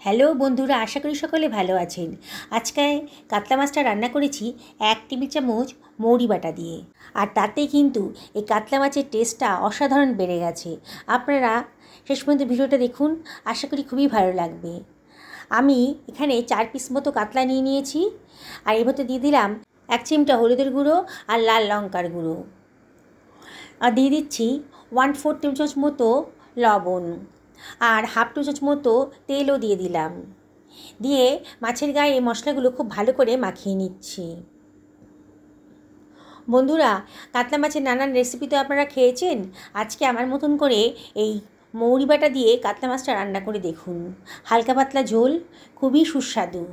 Hello বন্ধুরা, আশা করি সকলে ভালো আছেন। আজকে কাতলা মাছটা রান্না করেছি 1 টেবিল চামচ মৌরি বাটা দিয়ে। আর তাতে কিন্তু এই কাতলা মাছের টেস্টটা অসাধারণ বেড়ে গেছে। আপনারা শেষ পর্যন্ত ভিডিওটা দেখুন, আশা করি খুবই ভালো লাগবে। আমি এখানে 4 পিস মতো কাতলা নিয়ে নিয়েছি। আর এর ভেতরে দিয়ে দিলাম 1 চিমটা হলুদের গুঁড়ো আর লাল লঙ্কার গুঁড়ো। আর দিয়ে দিচ্ছি 1/4 টেবিল চামচ মতো লবণ আর হাফ টেবিল চামচ মতো তেলও দিয়ে দিলাম। দিয়ে মাছের গায়ে এই মশলাগুলো খুব ভালো করে মাখিয়ে নিচ্ছি। বন্ধুরা, কাতলা মাছের নানান রেসিপি তো আপনারা খেয়েছেন। আজকে আমার মতন করে এই মৌরি বাটা দিয়ে কাতলা মাছটা রান্না করে দেখুন। হালকা পাতলা ঝোল, খুবই সুস্বাদু।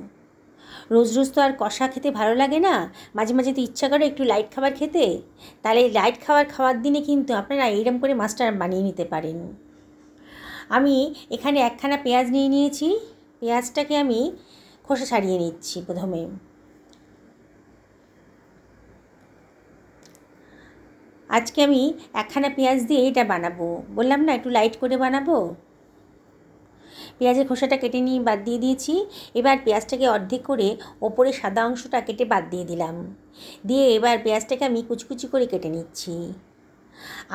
রোজ রোজ তো আর কষা খেতে ভালো লাগে না, মাঝে মাঝে তো ইচ্ছা করে একটু লাইট খাবার খেতে। তাহলে এই লাইট খাওয়ার দিনে কিন্তু আপনারা এইরকম করে মাছটা বানিয়ে নিতে পারেন। আমি এখানে 1 খানা পেঁয়াজ নিয়ে নিয়েছি। পেঁয়াজটাকে আমি খোসা ছাড়িয়ে নিচ্ছি প্রথমে। আজকে আমি 1 খানা পেঁয়াজ দিয়ে এটা বানাবো, বললাম না একটু লাইট করে বানাবো। পেঁয়াজের খোসাটা কেটে নিয়ে বাদ দিয়ে দিয়েছি। এবার পেঁয়াজটাকে অর্ধেক করে ওপরে সাদা অংশটা কেটে বাদ দিয়ে দিলাম। দিয়ে এবার পেঁয়াজটাকে আমি কুচি করে কেটে নিচ্ছি।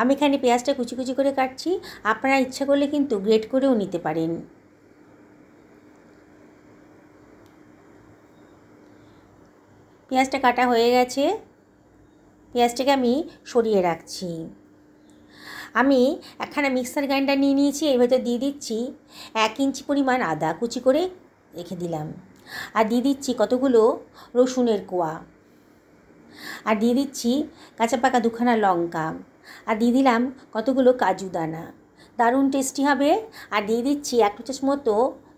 আমি এখানে পেঁয়াজটা কুচি করে কাটছি, আপনারা ইচ্ছা করলে কিন্তু গ্রেট করেও নিতে পারেন। পেঁয়াজটা কাটা হয়ে গেছে, পেঁয়াজটাকে আমি সরিয়ে রাখছি। আমি একখানা মিক্সার গ্রাইন্ডার নিয়ে নিয়েছি। এর ভেতর দিয়ে দিচ্ছি 1 ইঞ্চি পরিমাণ আদা কুচি করে রেখে দিলাম। আর দিয়ে দিচ্ছি কতগুলো রসুনের কোয়া। আর দিয়ে দিচ্ছি কাঁচা পাকা 2 খানা লঙ্কা। আর দিয়ে দিলাম কতগুলো কাজু দানা, দারুণ টেস্টি হবে। আর দিয়ে দিচ্ছি 1 চামচ মতো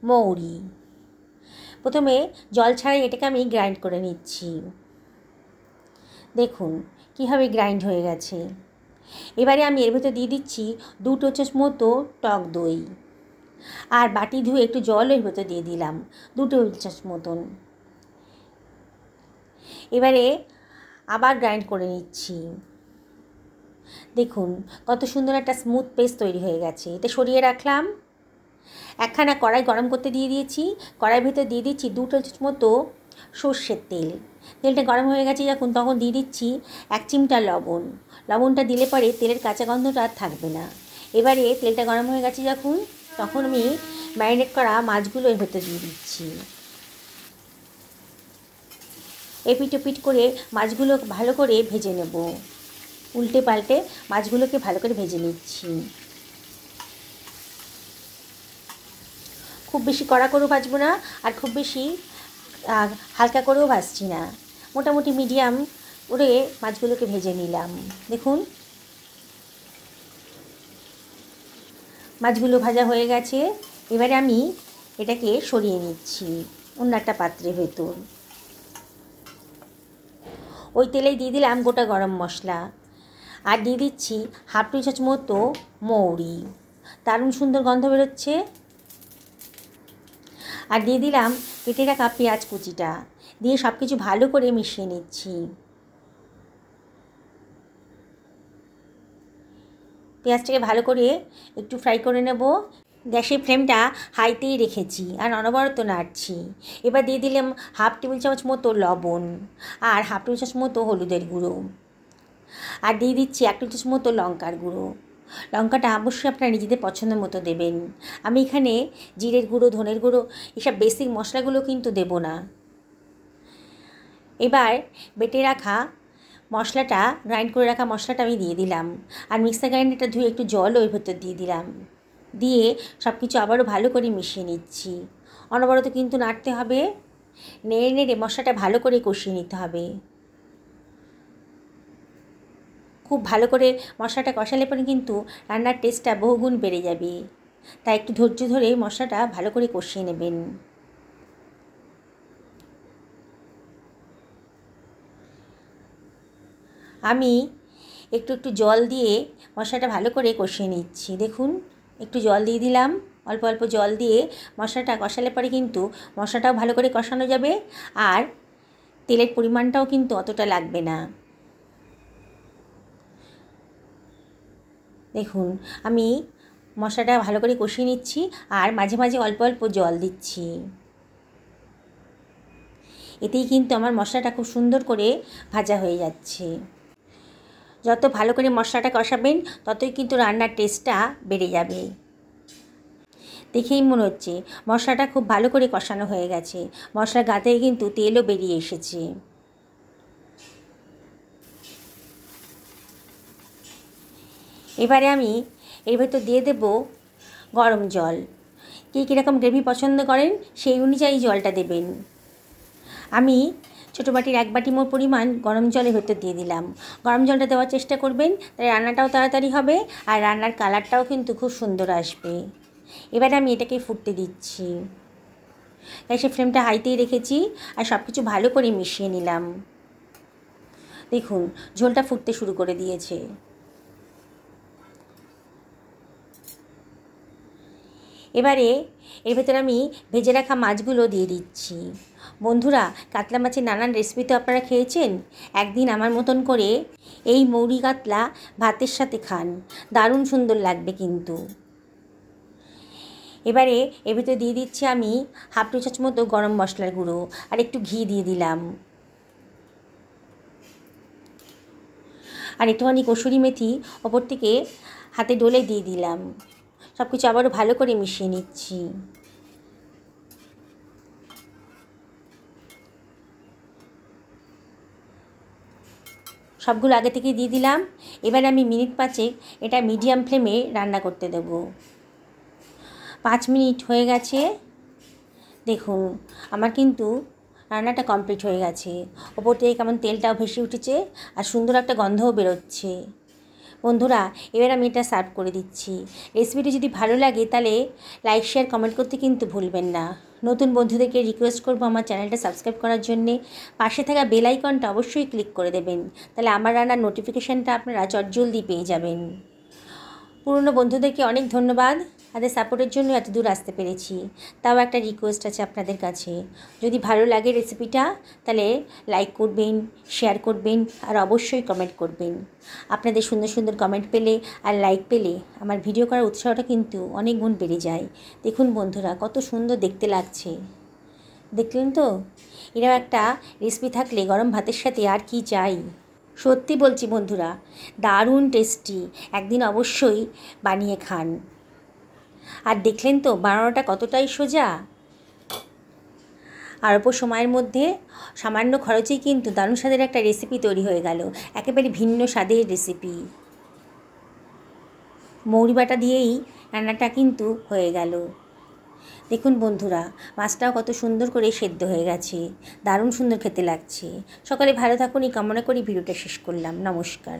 মৌরি। প্রথমে জল ছাড়াই এটাকে আমি গ্রাইন্ড করে নিচ্ছি। দেখুন কীভাবে গ্রাইন্ড হয়ে গেছে। এবারে আমি এর ভেতর দিয়ে দিচ্ছি 2 চামচ মতো টক দই। আর বাটি ধুয়ে একটু জল এর ভেতর দিয়ে দিলাম 2 টেবিল চামচ মতন। এবারে আবার গ্রাইন্ড করে নিচ্ছি। দেখুন কত সুন্দর একটা স্মুথ পেস্ট তৈরি হয়ে গেছে। এটা সরিয়ে রাখলাম। একখানা কড়াই গরম করতে দিয়ে দিয়েছি। কড়াইয়ের ভেতর দিয়ে দিচ্ছি 2 টেবিল চামচ মতো সর্ষের তেল। তেলটা গরম হয়ে গেছে যখন, তখন দিয়ে দিচ্ছি 1 চিমটা লবণ। লবণটা দিলে পরে তেলের কাঁচা গন্ধটা আর থাকবে না। এবারে তেলটা গরম হয়ে গেছে যখন, তখন আমি ম্যারিনেট করা মাছগুলো এর ভেতর দিয়ে দিচ্ছি। এপিট ওপিট করে মাছগুলো ভালো করে ভেজে নেব। উল্টে পাল্টে মাছগুলোকে ভালো করে ভেজে নিচ্ছি। খুব বেশি কড়া করেও ভাজবো না, আর খুব বেশি হালকা করেও ভাজছি না। মোটামুটি মিডিয়াম করে মাছগুলোকে ভেজে নিলাম। দেখুন মাছগুলো ভাজা হয়ে গেছে। এবারে আমি এটাকে সরিয়ে নিচ্ছি অন্য একটা পাত্রের ভেতর। ওই তেলেই দিয়ে দিলাম গোটা গরম মশলা। আর দিয়ে দিচ্ছি হাফ টেবিল চামচ মতো মৌরি, দারুণ সুন্দর গন্ধ বেরোচ্ছে। আর দিয়ে দিলাম কেটে রাখা পেঁয়াজ কুচিটা। দিয়ে সব কিছু ভালো করে মিশিয়ে নিচ্ছি। পেঁয়াজটাকে ভালো করে একটু ফ্রাই করে নেব। গ্যাসের ফ্লেমটা হাইতেই রেখেছি আর অনবরত নাড়ছি। এবার দিয়ে দিলাম হাফ টেবিল চামচ মতো লবণ আর হাফ টেবিল চামচ মতো হলুদের গুঁড়ো। আর দিয়ে দিচ্ছি 1 টেবিল চামচ মতো লঙ্কার গুঁড়ো। লঙ্কাটা অবশ্যই আপনারা নিজেদের পছন্দ মতো দেবেন। আমি এখানে জিরের গুঁড়ো, ধনের গুঁড়ো এসব বেসিক মশলাগুলো কিন্তু দেব না। এবার বেটে রাখা মশলাটা, গ্রাইন্ড করে রাখা মশলাটা আমি দিয়ে দিলাম। আর মিক্সার গ্রাইন্ডারটা ধুয়ে একটু জল ওই ভেতর দিয়ে দিলাম। দিয়ে সব কিছু আবারও ভালো করে মিশিয়ে নিচ্ছি। অনবরত কিন্তু নাড়তে হবে। নেড়ে নেড়ে মশলাটা ভালো করে কষিয়ে নিতে হবে। খুব ভালো করে মশলাটা কষালে পরে কিন্তু রান্নার টেস্টটা বহুগুণ বেড়ে যাবে। তাই একটু ধৈর্য ধরে মশলাটা ভালো করে কষিয়ে নেবেন। আমি একটু জল দিয়ে মশলাটা ভালো করে কষিয়ে নিচ্ছি। দেখুন একটু জল দিয়ে দিলাম, অল্প অল্প জল দিয়ে মশলাটা কষালে পরে কিন্তু মশলাটাও ভালো করে কষানো যাবে। আর তেলের পরিমাণটাও কিন্তু অতটা লাগবে না। দেখুন আমি মশলাটা ভালো করে কষিয়ে নিচ্ছি আর মাঝে মাঝে অল্প অল্প জল দিচ্ছি। এতেই কিন্তু আমার মশলাটা খুব সুন্দর করে ভাজা হয়ে যাচ্ছে। যত ভালো করে মশলাটা কষাবেন ততই কিন্তু রান্নার টেস্টটা বেড়ে যাবে। দেখেই মনে হচ্ছে মশলাটা খুব ভালো করে কষানো হয়ে গেছে। মশলার গা থেকে কিন্তু তেলও বেরিয়ে এসেছে। এবারে আমি এর ভেতর দিয়ে দেব গরম জল। কে কীরকম গ্রেভি পছন্দ করেন সেই অনুযায়ী জলটা দেবেন। আমি ছোটো বাটির 1 বাটি মোট পরিমাণ গরম জলের ভেতর দিয়ে দিলাম। গরম জলটা দেওয়ার চেষ্টা করবেন, তাই রান্নাটাও তাড়াতাড়ি হবে আর রান্নার কালারটাও কিন্তু খুব সুন্দর আসবে। এবারে আমি এটাকে ফুটতে দিচ্ছি। গ্যাসের ফ্লেমটা হাইতেই রেখেছি আর সব কিছু ভালো করে মিশিয়ে নিলাম। দেখুন ঝোলটা ফুটতে শুরু করে দিয়েছে। এবারে এর ভেতরে আমি ভেজে রাখা মাছগুলো দিয়ে দিচ্ছি। বন্ধুরা, কাতলা মাছের নানান রেসিপি তো আপনারা খেয়েছেন। একদিন আমার মতন করে এই মৌরি কাতলা ভাতের সাথে খান, দারুণ সুন্দর লাগবে কিন্তু। এবারে এর ভেতরে দিয়ে দিচ্ছি আমি 1/2 টি চামচ মতো গরম মশলার গুঁড়ো আর একটু ঘি দিয়ে দিলাম। আর একটুখানি কসুরি মেথি ওপর থেকে হাতে ডলে দিয়ে দিলাম। সব কিছু আবারও ভালো করে মিশিয়ে নিচ্ছি। সবগুলো আগে থেকে দিয়ে দিলাম। এবার আমি মিনিট 5 এটা মিডিয়াম ফ্লেমে রান্না করতে দেব। 5 মিনিট হয়ে গেছে। দেখুন আমার কিন্তু রান্নাটা কমপ্লিট হয়ে গেছে। ওপর থেকে কেমন তেলটাও ভেসে উঠেছে আর সুন্দর একটা গন্ধও বেরোচ্ছে। বন্ধুরা, এবার আমি এটা সার্ভ করে দিচ্ছি। রেসিপিটি যদি ভালো লাগে তাহলে লাইক শেয়ার কমেন্ট করতে কিন্তু ভুলবেন না। নতুন বন্ধুদেরকে রিকোয়েস্ট করবো আমার চ্যানেলটা সাবস্ক্রাইব করার জন্যে। পাশে থাকা বেল আইকনটা অবশ্যই ক্লিক করে দেবেন, তাহলে আমার রান্নার নোটিফিকেশানটা আপনারা চটজলদি পেয়ে যাবেন। পুরনো বন্ধুদেরকে অনেক ধন্যবাদ, তাদের সাপোর্টের জন্য এত দূর আসতে পেরেছি। তাও একটা রিকোয়েস্ট আছে আপনাদের কাছে, যদি ভালো লাগে রেসিপিটা তাহলে লাইক করবেন, শেয়ার করবেন আর অবশ্যই কমেন্ট করবেন। আপনাদের সুন্দর সুন্দর কমেন্ট পেলে আর লাইক পেলে আমার ভিডিও করার উৎসাহটা কিন্তু অনেক গুণ বেড়ে যায়। দেখুন বন্ধুরা, কত সুন্দর দেখতে লাগছে। দেখলেন তো? এরকম একটা রেসিপি থাকলে গরম ভাতের সাথে আর কি চাই। সত্যি বলছি বন্ধুরা, দারুণ টেস্টি। একদিন অবশ্যই বানিয়ে খান। আর দেখলেন তো বানানোটা কতটাই সোজা। আর অল্প সময়ের মধ্যে সামান্য খরচেই কিন্তু দারুণ স্বাদের একটা রেসিপি তৈরি হয়ে গেল। একেবারে ভিন্ন স্বাদের রেসিপি। মৌরি বাটা দিয়েই রান্নাটা কিন্তু হয়ে গেল। দেখুন বন্ধুরা, মাছটাও কত সুন্দর করে সেদ্ধ হয়ে গেছে, দারুণ সুন্দর খেতে লাগছে। সকালে ভালো থাকুন এই কামনা করি ভিডিওটা শেষ করলাম। নমস্কার।